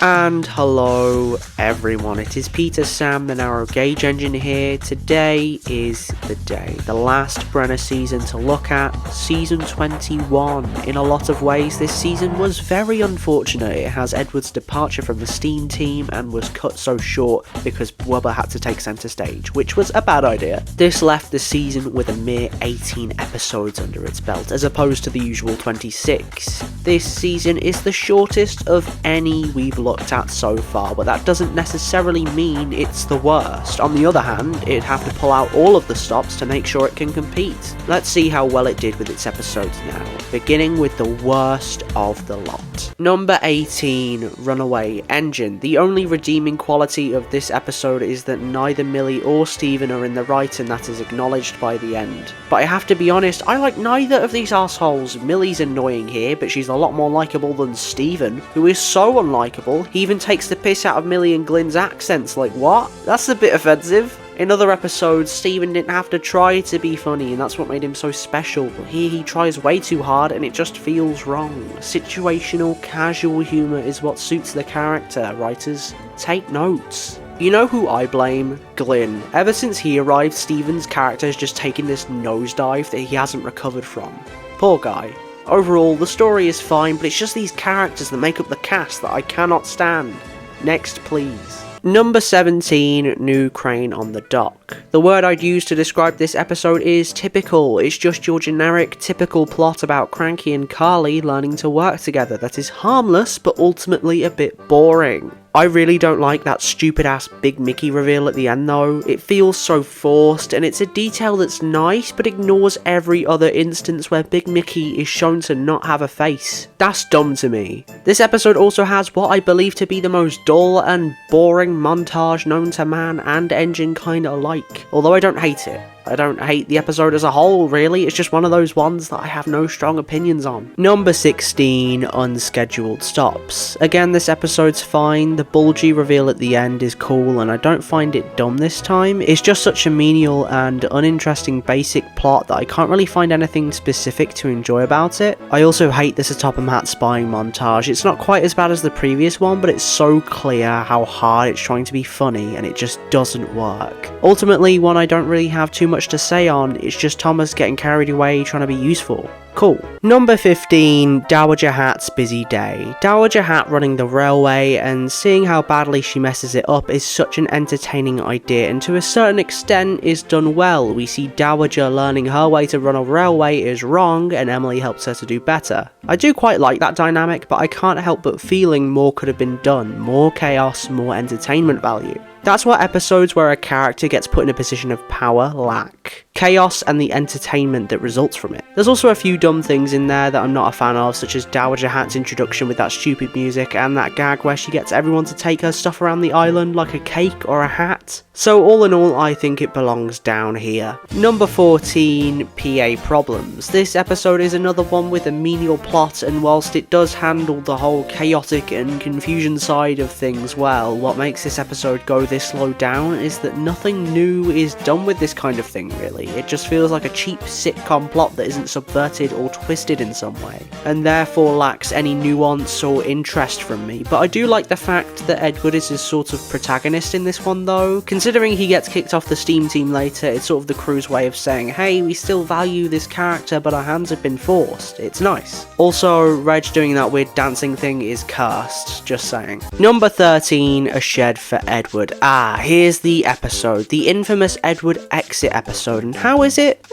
And hello everyone, it is Peter Sam, the Narrow Gauge Engine here. Today is the day, the last Brenner season to look at, season 21. In a lot of ways, this season was very unfortunate. It has Edward's departure from the Steam team and was cut so short because Wubba had to take centre stage, which was a bad idea. This left the season with a mere 18 episodes under its belt, as opposed to the usual 26. This season is the shortest of any we've looked at so far, but that doesn't necessarily mean it's the worst. On the other hand, it'd have to pull out all of the stops to make sure it can compete. Let's see how well it did with its episodes now, beginning with the worst of the lot. Number 18, Runaway Engine. The only redeeming quality of this episode is that neither Millie or Steven are in the right, and that is acknowledged by the end. But I have to be honest, I like neither of these assholes. Millie's annoying here, but she's a lot more likeable than Steven, who is so unlikable. He even takes the piss out of Millie and Glenn's accents, like what? That's a bit offensive. In other episodes, Steven didn't have to try to be funny, and that's what made him so special, but here he tries way too hard and it just feels wrong. Situational, casual humour is what suits the character, writers. Take notes. You know who I blame? Glenn. Ever since he arrived, Steven's character has just taken this nosedive that he hasn't recovered from. Poor guy. Overall, the story is fine, but it's just these characters that make up the cast that I cannot stand. Next, please. Number 17, New Crane on the Dock. The word I'd use to describe this episode is typical. It's just your generic, typical plot about Cranky and Carly learning to work together that is harmless, but ultimately a bit boring. I really don't like that stupid ass Big Mickey reveal at the end though. It feels so forced, and it's a detail that's nice but ignores every other instance where Big Mickey is shown to not have a face. That's dumb to me. This episode also has what I believe to be the most dull and boring montage known to man and engine kinda alike. Although I don't hate it. I don't hate the episode as a whole, really. It's just one of those ones that I have no strong opinions on. Number 16, Unscheduled Stops. Again, this episode's fine. The bulgy reveal at the end is cool, and I don't find it dumb this time. It's just such a menial and uninteresting basic plot that I can't really find anything specific to enjoy about it. I also hate this atop and Hatt spying montage. It's not quite as bad as the previous one, but it's so clear how hard it's trying to be funny, and it just doesn't work. Ultimately, one I don't really have too much to say on, it's just Thomas getting carried away trying to be useful. Cool. Number 15, Dowager Hatt's busy day. Dowager Hatt running the railway and seeing how badly she messes it up is such an entertaining idea, and to a certain extent is done well. We see Dowager learning her way to run a railway is wrong, and Emily helps her to do better. I do quite like that dynamic, but I can't help but feeling more could have been done. More chaos, more entertainment value. That's what episodes where a character gets put in a position of power lack. Chaos and the entertainment that results from it. There's also a few dumb things in there that I'm not a fan of, such as Dowager Hatt's introduction with that stupid music and that gag where she gets everyone to take her stuff around the island like a cake or a hat. So all in all, I think it belongs down here. Number 14, PA Problems. This episode is another one with a menial plot, and whilst it does handle the whole chaotic and confusion side of things well, what makes this episode go this low down is that nothing new is done with this kind of thing, really. It just feels like a cheap sitcom plot that isn't subverted or twisted in some way, and therefore lacks any nuance or interest from me. But I do like the fact that Edward is his sort of protagonist in this one though. Considering he gets kicked off the Steam team later, it's sort of the crew's way of saying, hey, we still value this character, but our hands have been forced. It's nice. Also, Reg doing that weird dancing thing is cursed, just saying. Number 13, A Shed for Edward. Here's the episode, the infamous Edward exit episode, and how is it?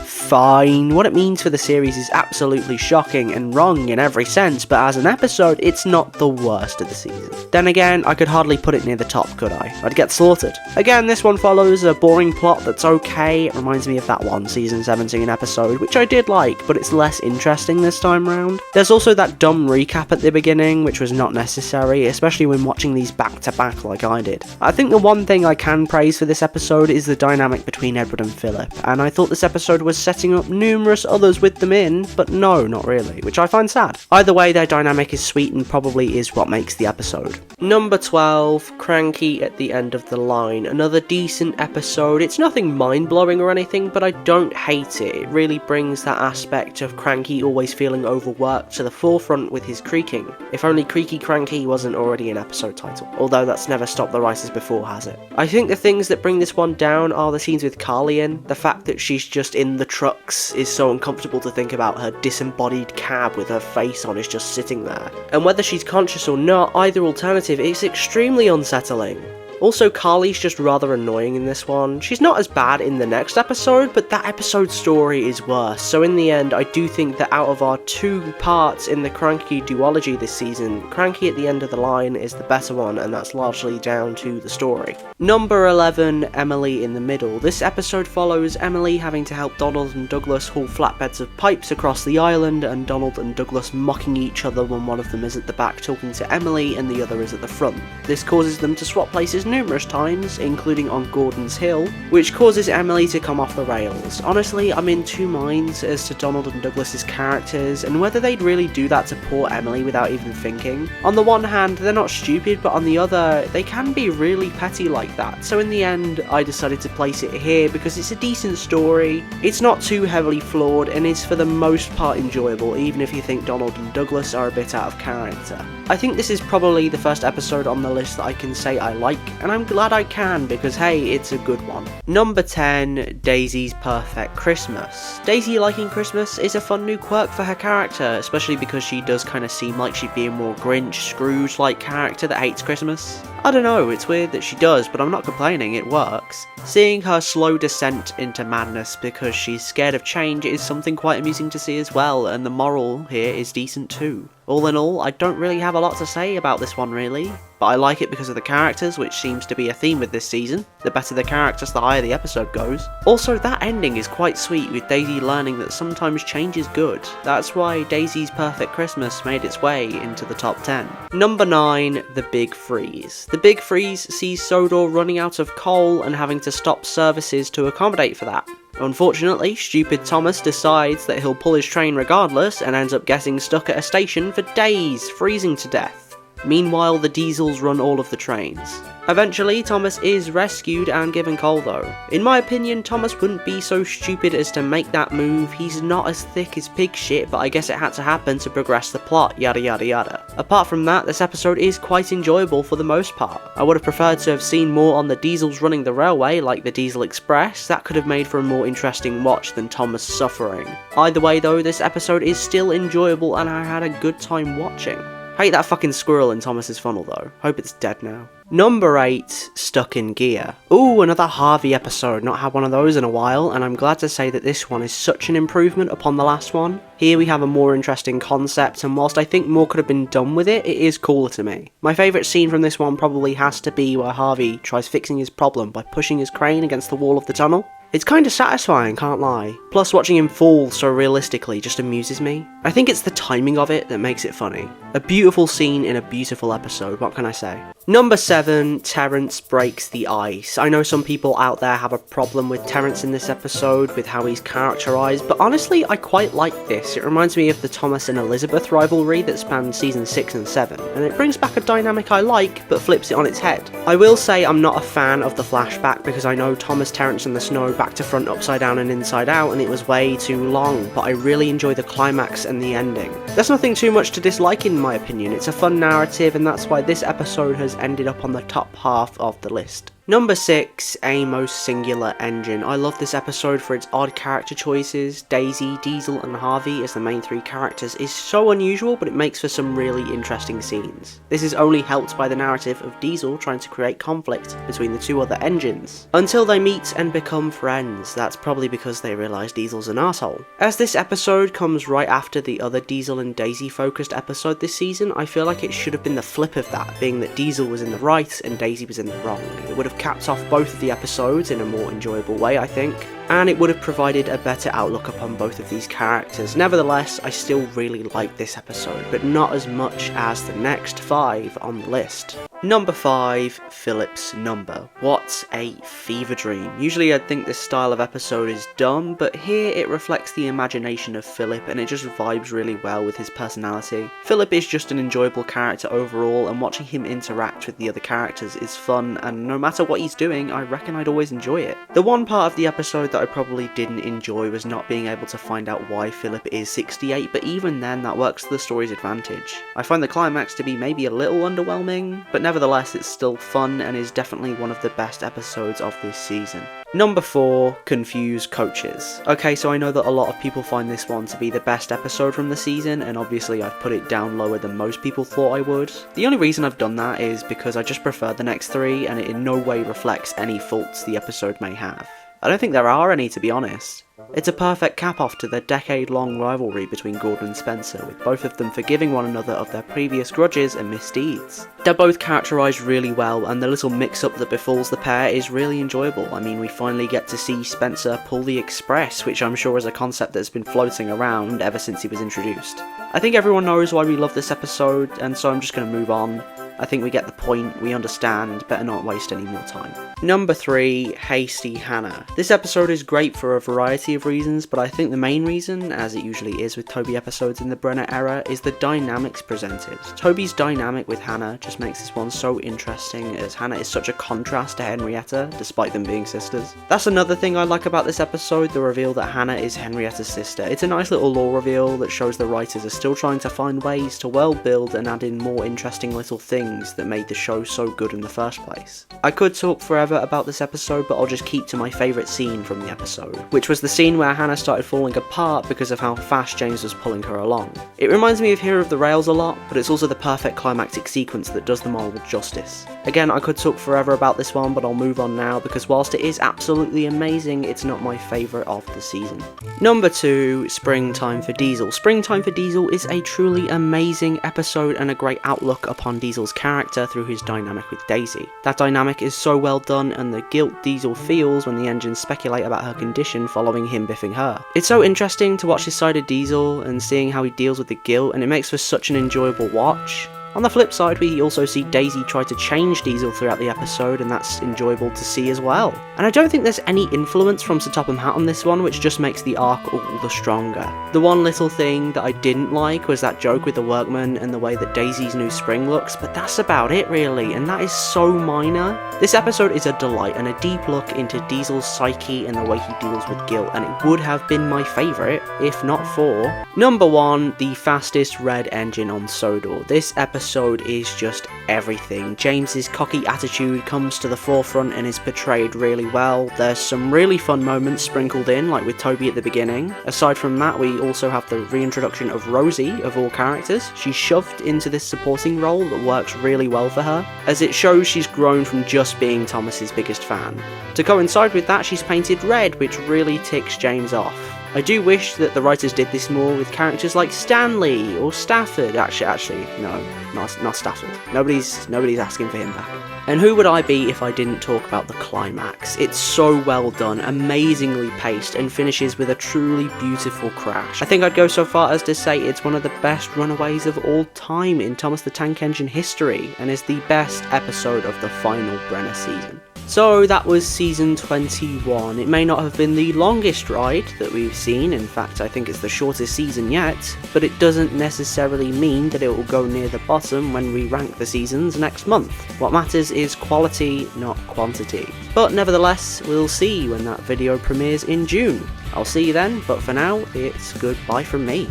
Fine. What it means for the series is absolutely shocking and wrong in every sense, but as an episode, it's not the worst of the season. Then again, I could hardly put it near the top, could I? I'd get slaughtered. Again, this one follows a boring plot that's okay. It reminds me of that one season 17 episode, which I did like, but it's less interesting this time round. There's also that dumb recap at the beginning, which was not necessary, especially when watching these back to back like I did. I think the one thing I can praise for this episode is the dynamic between Edward and Philip. and I thought this episode was setting up numerous others with them in, but no, not really, which I find sad. Either way, their dynamic is sweet and probably is what makes the episode. Number 12, Cranky at the end of the line. Another decent episode. It's nothing mind-blowing or anything, but I don't hate it. It really brings that aspect of Cranky always feeling overworked to the forefront with his creaking. If only Creaky Cranky wasn't already an episode title, although that's never stopped the writers before, has it? I think the things that bring this one down are the scenes with Carly in. The fact that she's just in the trucks is so uncomfortable to think about. Her disembodied cab with her face on is just sitting there. And whether she's conscious or not, either alternative is extremely unsettling. Also, Carly's just rather annoying in this one. She's not as bad in the next episode, but that episode's story is worse. So in the end, I do think that out of our two parts in the Cranky duology this season, Cranky at the end of the line is the better one, and that's largely down to the story. Number 11, Emily in the middle. This episode follows Emily having to help Donald and Douglas haul flatbeds of pipes across the island, and Donald and Douglas mocking each other when one of them is at the back talking to Emily and the other is at the front. This causes them to swap places numerous times, including on Gordon's Hill, which causes Emily to come off the rails. Honestly, I'm in two minds as to Donald and Douglas's characters, and whether they'd really do that to poor Emily without even thinking. On the one hand, they're not stupid, but on the other, they can be really petty like that. So in the end, I decided to place it here because it's a decent story, it's not too heavily flawed, and is for the most part enjoyable, even if you think Donald and Douglas are a bit out of character. I think this is probably the first episode on the list that I can say I like, and I'm glad I can because hey, it's a good one. Number 10, Daisy's Perfect Christmas. Daisy liking Christmas is a fun new quirk for her character, especially because she does kind of seem like she'd be a more Grinch, Scrooge-like character that hates Christmas. I don't know, it's weird that she does, but I'm not complaining, it works. Seeing her slow descent into madness because she's scared of change is something quite amusing to see as well, and the moral here is decent too. All in all, I don't really have a lot to say about this one really, but I like it because of the characters, which seems to be a theme with this season. The better the characters, the higher the episode goes. Also, that ending is quite sweet, with Daisy learning that sometimes change is good. That's why Daisy's Perfect Christmas made its way into the top 10. Number 9, The Big Freeze. The Big Freeze sees Sodor running out of coal and having to stop services to accommodate for that. Unfortunately, stupid Thomas decides that he'll pull his train regardless and ends up getting stuck at a station for days, freezing to death. Meanwhile, the diesels run all of the trains. Eventually, Thomas is rescued and given coal though. In my opinion, Thomas wouldn't be so stupid as to make that move. He's not as thick as pig shit, but I guess it had to happen to progress the plot, yada yada yada. Apart from that, this episode is quite enjoyable for the most part. I would have preferred to have seen more on the diesels running the railway, like the Diesel Express. That could have made for a more interesting watch than Thomas suffering. Either way though, this episode is still enjoyable and I had a good time watching. Hate that fucking squirrel in Thomas's funnel though. Hope it's dead now. Number 8, Stuck in Gear. Ooh, another Harvey episode. Not had one of those in a while, and I'm glad to say that this one is such an improvement upon the last one. Here we have a more interesting concept, and whilst I think more could have been done with it, it is cooler to me. My favourite scene from this one probably has to be where Harvey tries fixing his problem by pushing his crane against the wall of the tunnel. It's kinda satisfying, can't lie. Plus, watching him fall so realistically just amuses me. I think it's the timing of it that makes it funny. A beautiful scene in a beautiful episode, what can I say? Number 7, Terence Breaks the Ice. I know some people out there have a problem with Terence in this episode, with how he's characterised, but honestly, I quite like this. It reminds me of the Thomas and Elizabeth rivalry that spanned season 6 and 7, and it brings back a dynamic I like, but flips it on its head. I will say I'm not a fan of the flashback, because I know Thomas, Terence and the Snow back to front, upside down and inside out, and it was way too long, but I really enjoy the climax and the ending. There's nothing too much to dislike in my opinion. It's a fun narrative, and that's why this episode has ended up on the top half of the list. Number 6, Amos Singular Engine. I love this episode for its odd character choices. Daisy, Diesel and Harvey as the main 3 characters is so unusual, but it makes for some really interesting scenes. This is only helped by the narrative of Diesel trying to create conflict between the 2 other engines, until they meet and become friends. That's probably because they realise Diesel's an arsehole. As this episode comes right after the other Diesel and Daisy focused episode this season, I feel like it should have been the flip of that, being that Diesel was in the right and Daisy was in the wrong. It would have capped off both of the episodes in a more enjoyable way, I think, and it would have provided a better outlook upon both of these characters. Nevertheless, I still really like this episode, but not as much as the next 5 on the list. Number 5, Philip's Number. What a fever dream. Usually I'd think this style of episode is dumb, but here it reflects the imagination of Philip and it just vibes really well with his personality. Philip is just an enjoyable character overall, and watching him interact with the other characters is fun, and no matter what he's doing, I reckon I'd always enjoy it. The one part of the episode that I probably didn't enjoy was not being able to find out why Philip is 68, but even then that works to the story's advantage. I find the climax to be maybe a little underwhelming, but nevertheless it's still fun and is definitely one of the best episodes of this season. Number 4, Confused Coaches. Okay, so I know that a lot of people find this one to be the best episode from the season, and obviously I've put it down lower than most people thought I would. The only reason I've done that is because I just prefer the next 3, and it in no way reflects any faults the episode may have. I don't think there are any, to be honest. It's a perfect cap-off to the decade-long rivalry between Gordon and Spencer, with both of them forgiving one another of their previous grudges and misdeeds. They're both characterised really well, and the little mix-up that befalls the pair is really enjoyable. I mean, we finally get to see Spencer pull the Express, which I'm sure is a concept that's been floating around ever since he was introduced. I think everyone knows why we love this episode, and so I'm just going to move on. I think we get the point, we understand, better not waste any more time. Number 3, Hasty Hannah. This episode is great for a variety of reasons, but I think the main reason, as it usually is with Toby episodes in the Brenner era, is the dynamics presented. Toby's dynamic with Hannah just makes this one so interesting, as Hannah is such a contrast to Henrietta, despite them being sisters. That's another thing I like about this episode, the reveal that Hannah is Henrietta's sister. It's a nice little lore reveal that shows the writers are still trying to find ways to world build and add in more interesting little things that made the show so good in the first place. I could talk forever about this episode, but I'll just keep to my favourite scene from the episode, which was the scene where Hannah started falling apart because of how fast James was pulling her along. It reminds me of Hero of the Rails a lot, but it's also the perfect climactic sequence that does them all justice. Again, I could talk forever about this one, but I'll move on now because whilst it is absolutely amazing, it's not my favourite of the season. Number 2, Springtime for Diesel. Springtime for Diesel is a truly amazing episode and a great outlook upon Diesel's character through his dynamic with Daisy. That dynamic is so well done, and the guilt Diesel feels when the engines speculate about her condition following him biffing her. It's so interesting to watch this side of Diesel and seeing how he deals with the guilt, and it makes for such an enjoyable watch. On the flip side, we also see Daisy try to change Diesel throughout the episode, and that's enjoyable to see as well. And I don't think there's any influence from Sir Topham Hatt on this one, which just makes the arc all the stronger. The one little thing that I didn't like was that joke with the workman and the way that Daisy's new spring looks, but that's about it really, and that is so minor. This episode is a delight and a deep look into Diesel's psyche and the way he deals with guilt, and it would have been my favourite, if not for... Number 1, the fastest red engine on Sodor. This episode is just everything. James's cocky attitude comes to the forefront and is portrayed really well. There's some really fun moments sprinkled in, like with Toby at the beginning. Aside from that, we also have the reintroduction of Rosie, of all characters. She's shoved into this supporting role that works really well for her, as it shows she's grown from just being Thomas's biggest fan. To coincide with that, she's painted red, which really ticks James off. I do wish that the writers did this more with characters like Stanley or Stafford. Actually, no, not Stafford. Nobody's asking for him back. And who would I be if I didn't talk about the climax? It's so well done, amazingly paced, and finishes with a truly beautiful crash. I think I'd go so far as to say it's one of the best runaways of all time in Thomas the Tank Engine history, and is the best episode of the final Brenner season. So that was season 21. It may not have been the longest ride that we've seen, in fact I think it's the shortest season yet, but it doesn't necessarily mean that it will go near the bottom when we rank the seasons next month. What matters is quality, not quantity. But nevertheless, we'll see when that video premieres in June. I'll see you then, but for now, it's goodbye from me.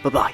Bye bye.